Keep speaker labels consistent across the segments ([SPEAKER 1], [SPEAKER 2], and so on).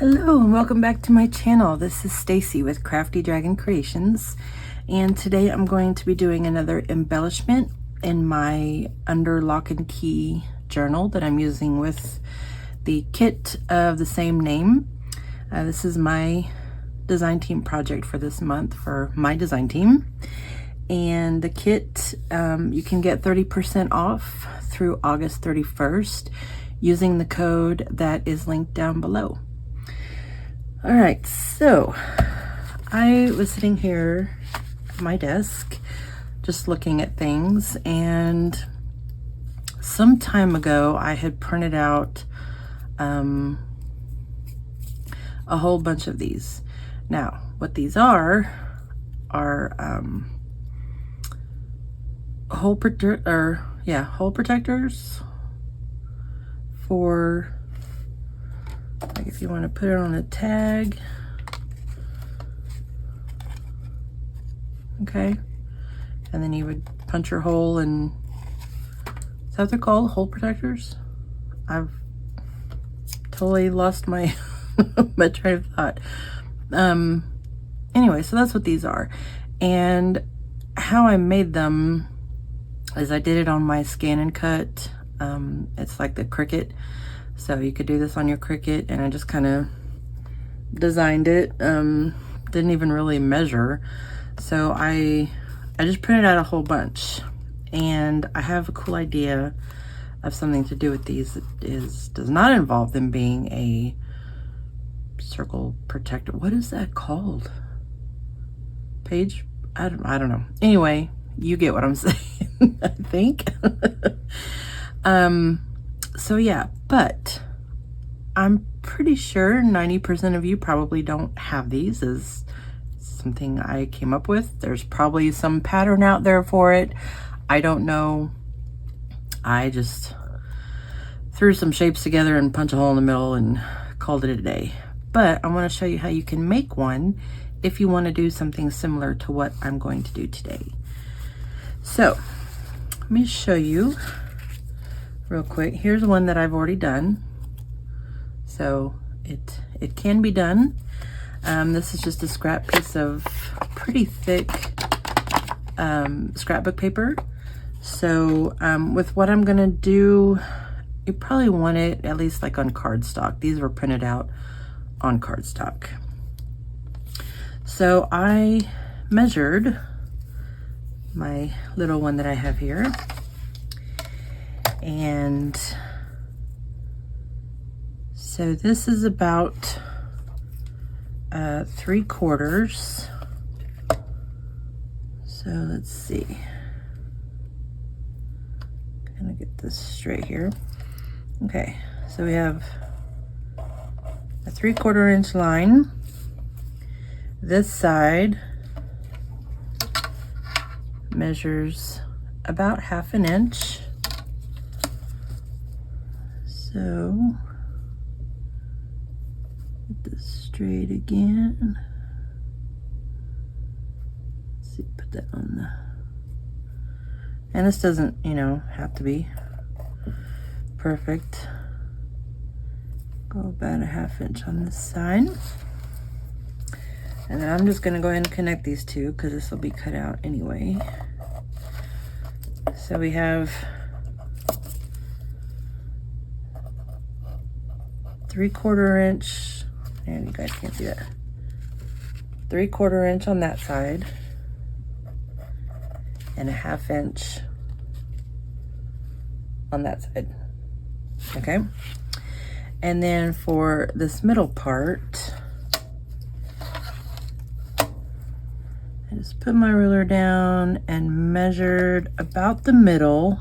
[SPEAKER 1] Hello and welcome back to my channel. This is Stacy with Crafty Dragon Creations, and today I'm going to be doing another embellishment in my Under Lock and Key journal that I'm using with the kit of the same name. This is my design team project for this month for my design team, and the kit you can get 30% off through August 31st using the code that is linked down below. All right, so I was sitting here at my desk just looking at things, and some time ago I had printed out a whole bunch of these. Now, what these are hole protectors for, like, if you want to put it on a tag. Okay, and then you would punch your hole, and is that what they're called? Hole protectors? I've totally lost my my train of thought. Anyway, so that's what these are, and how I made them is I did it on my Scan and Cut. It's like the Cricut, so you could do this on your Cricut, and I just kind of designed it. Didn't even really measure, so I just printed out a whole bunch, and I have a cool idea of something to do with these that does not involve them being a circle protector. What is that called? Page? I don't know. Anyway, you get what I'm saying. I think. So yeah, but I'm pretty sure 90% of you probably don't have these. As something I came up with. There's probably some pattern out there for it. I don't know. I just threw some shapes together and punched a hole in the middle and called it a day. But I want to show you how you can make one if you want to do something similar to what I'm going to do today. So let me show you real quick. Here's one that I've already done. So it can be done. This is just a scrap piece of pretty thick scrapbook paper. So with what I'm gonna do, you probably want it at least like on cardstock. These were printed out on cardstock. So I measured my little one that I have here, and so this is about 3/4. So let's see, kind of get this straight here. Okay, so we have a 3/4 inch line. This side measures about 1/2 inch. So get this straight again. Let's see, put that on the, and this doesn't, have to be perfect. Go about 1/2 inch on this side. And then I'm just gonna go ahead and connect these two because this will be cut out anyway. So we have 3/4 inch, and you guys can't see that. 3/4 inch on that side, and 1/2 inch on that side. Okay. And then for this middle part, I just put my ruler down and measured about the middle,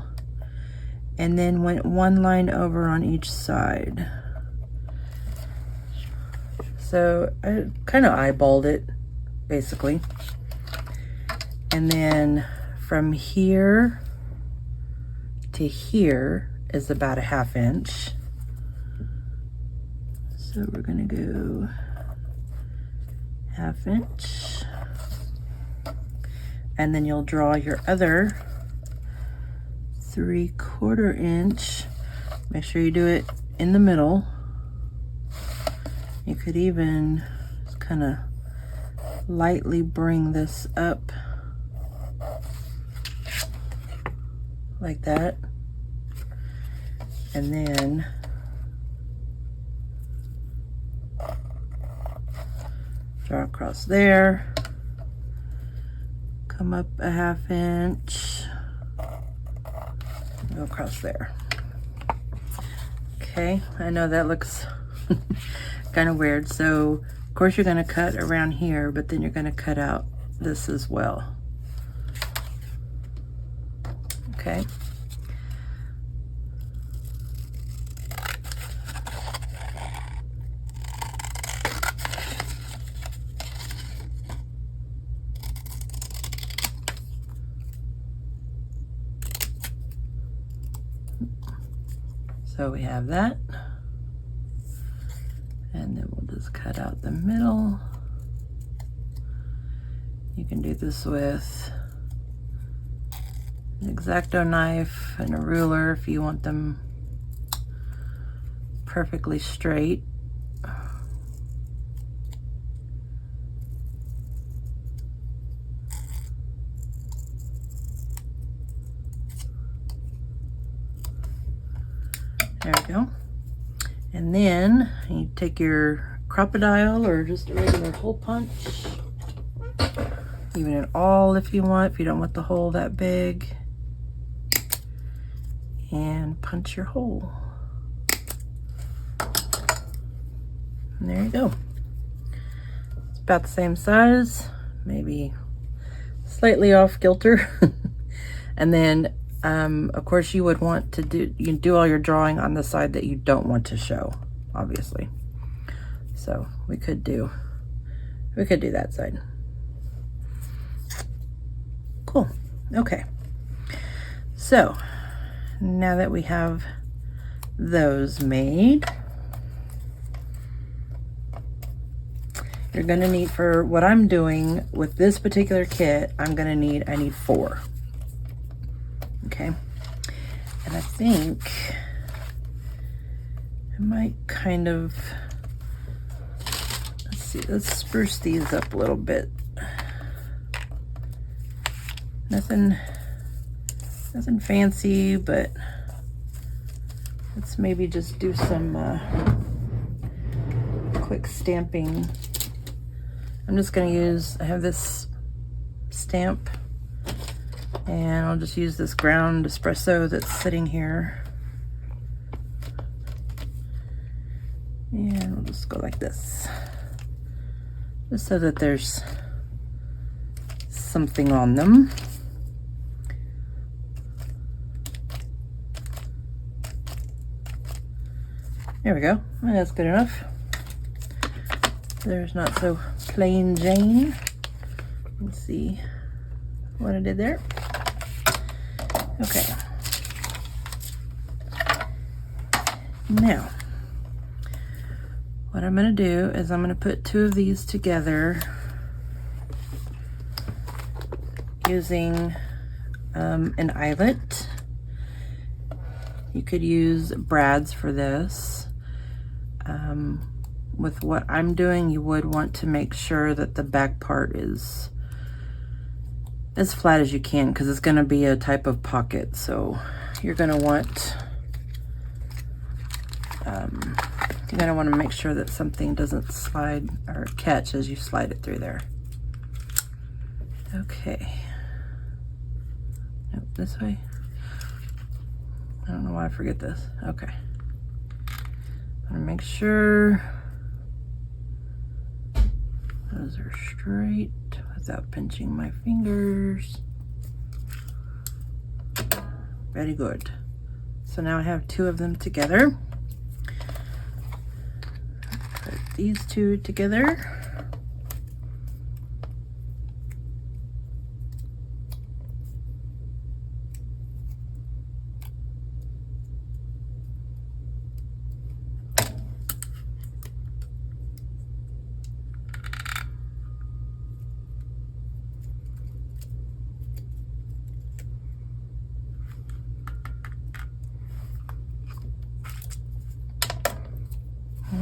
[SPEAKER 1] and then went one line over on each side. So I kind of eyeballed it, basically. And then from here to here is about 1/2 inch. So we're gonna go 1/2 inch. And then you'll draw your other 3/4 inch. Make sure you do it in the middle. You could even just kind of lightly bring this up like that, and then draw across there, come up a 1/2 inch, go across there. Okay, I know that looks kind of weird, so of course you're going to cut around here, but then you're going to cut out this as well. Okay. So we have that, and then we'll just cut out the middle. You can do this with an X-Acto knife and a ruler if you want them perfectly straight. There we go. And then you take your crocodile or just a regular hole punch, even it all if you want, if you don't want the hole that big, and punch your hole. And there you go. It's about the same size, maybe slightly off kilter. And then of course you would want to do all your drawing on the side that you don't want to show, obviously. So we could do that side. Cool. Okay. So now that we have those made, you're gonna need, for what I'm doing with this particular kit, I need 4. Okay, and I think I might kind of, let's spruce these up a little bit. Nothing fancy, but let's maybe just do some quick stamping. I'm just gonna use, I have this stamp, and I'll just use this ground espresso that's sitting here. And we'll just go like this, just so that there's something on them. There we go. And that's good enough. There's not so plain Jane. Let's see what I did there. Okay. Now, what I'm going to do is I'm going to put 2 of these together using an eyelet. You could use brads for this. With what I'm doing, you would want to make sure that the back part is as flat as you can, because it's going to be a type of pocket. So you're going to want to make sure that something doesn't slide or catch as you slide it through there. Okay. Nope, this way. I don't know why I forget this. Okay. I'm gonna make sure those are straight without pinching my fingers. Very good. So now I have 2 of them together. Put these 2 together.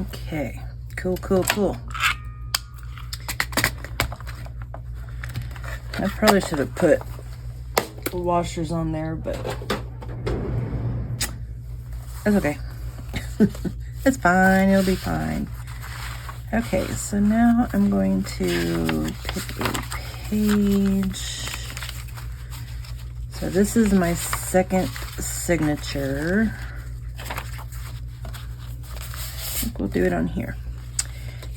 [SPEAKER 1] Okay, Cool, cool, cool. I probably should have put washers on there, but that's okay. It's fine, it'll be fine. Okay, so now I'm going to pick a page. So this is my second signature. I think we'll do it on here.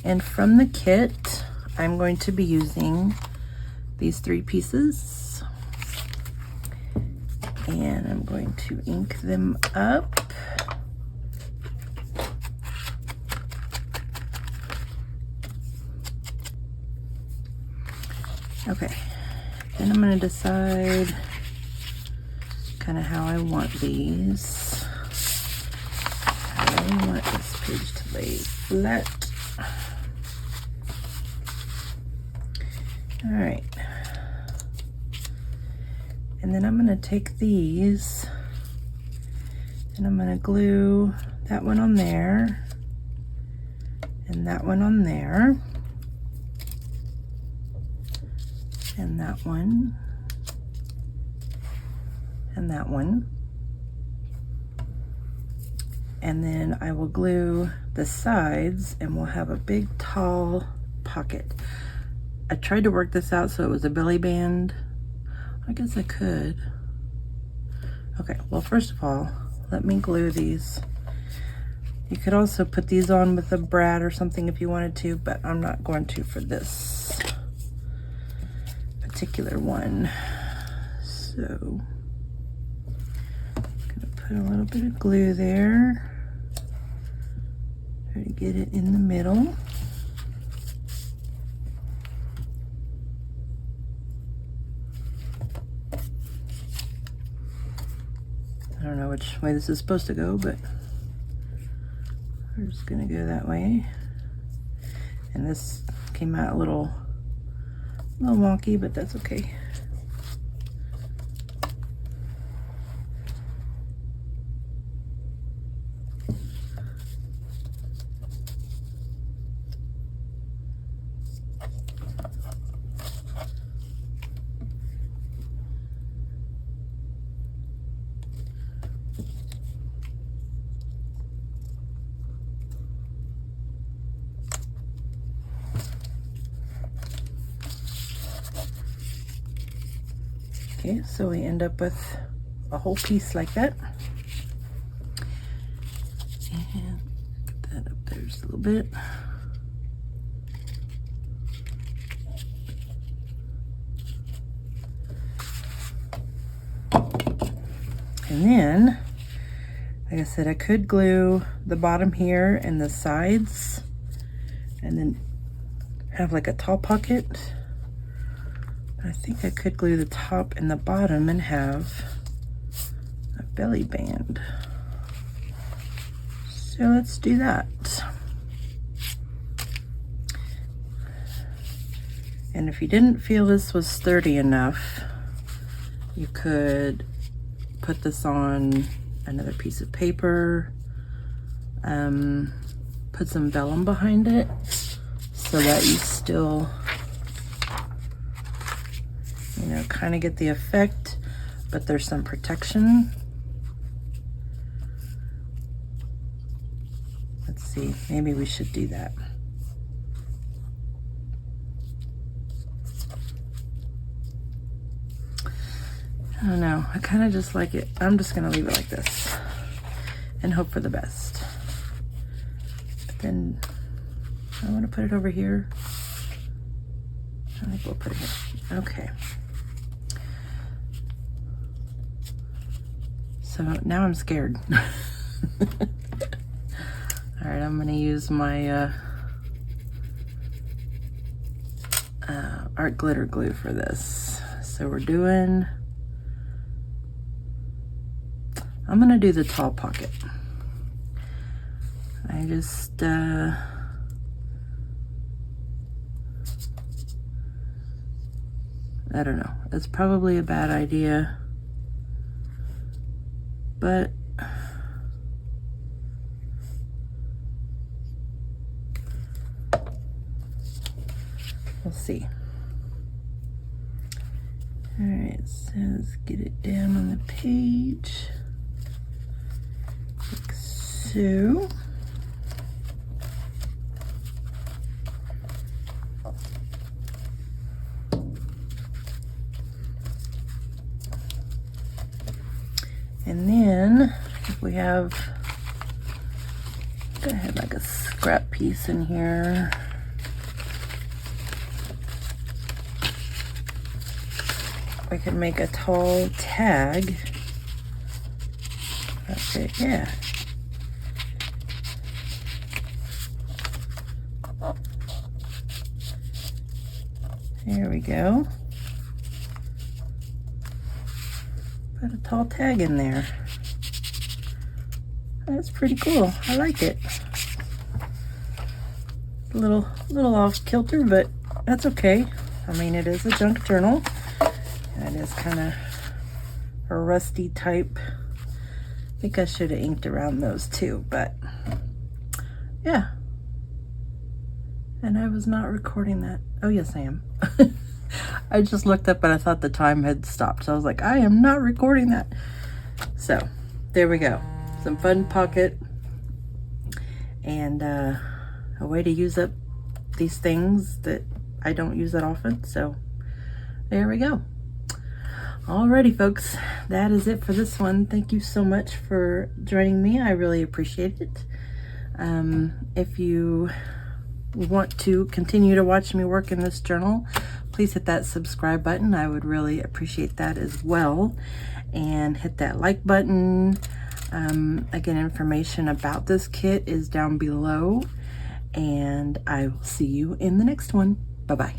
[SPEAKER 1] And from the kit, I'm going to be using these 3 pieces. And I'm going to ink them up. Okay, then I'm going to decide kind of how I want these. I want this page to lay flat. All right. And then I'm going to take these and I'm going to glue that one on there and that one on there. And that one, and that one. And then I will glue the sides and we'll have a big tall pocket. I tried to work this out so it was a belly band. I guess I could. Okay, well first of all, let me glue these. You could also put these on with a brad or something if you wanted to, but I'm not going to for this particular one. So I'm gonna put a little bit of glue there. Try to get it in the middle. I don't know which way this is supposed to go, but we're just gonna go that way. And this came out a little wonky, but that's okay. Okay, so we end up with a whole piece like that. And put that up there just a little bit. And then, like I said, I could glue the bottom here and the sides and then have like a tall pocket. I think I could glue the top and the bottom and have a belly band. So let's do that. And if you didn't feel this was sturdy enough, you could put this on another piece of paper, put some vellum behind it so that you still, you know, kind of get the effect, but there's some protection. Let's see, maybe we should do that. I don't know, I kind of just like it. I'm just gonna leave it like this and hope for the best. But then I want to put it over here. I think we'll put it here. Okay. So now I'm scared. All right, I'm gonna use my art glitter glue for this. So I'm gonna do the tall pocket. I just, I don't know. It's probably a bad idea, but see. All right, it says get it down on the page, like so. And then if we have, I have like a scrap piece in here. We could make a tall tag. Okay, yeah. There we go. Put a tall tag in there. That's pretty cool. I like it. A little off kilter, but that's okay. I mean, it is a junk journal. And it is kind of a rusty type. I think I should have inked around those too, but yeah. And I was not recording that. Oh yes, I am. I just looked up and I thought the time had stopped. So I was like, I am not recording that. So there we go. Some fun pocket and a way to use up these things that I don't use that often. So there we go. Alrighty folks, that is it for this one. Thank you so much for joining me. I really appreciate it. If you want to continue to watch me work in this journal, please hit that subscribe button. I would really appreciate that as well. And hit that like button. Again, information about this kit is down below. And I will see you in the next one. Bye-bye.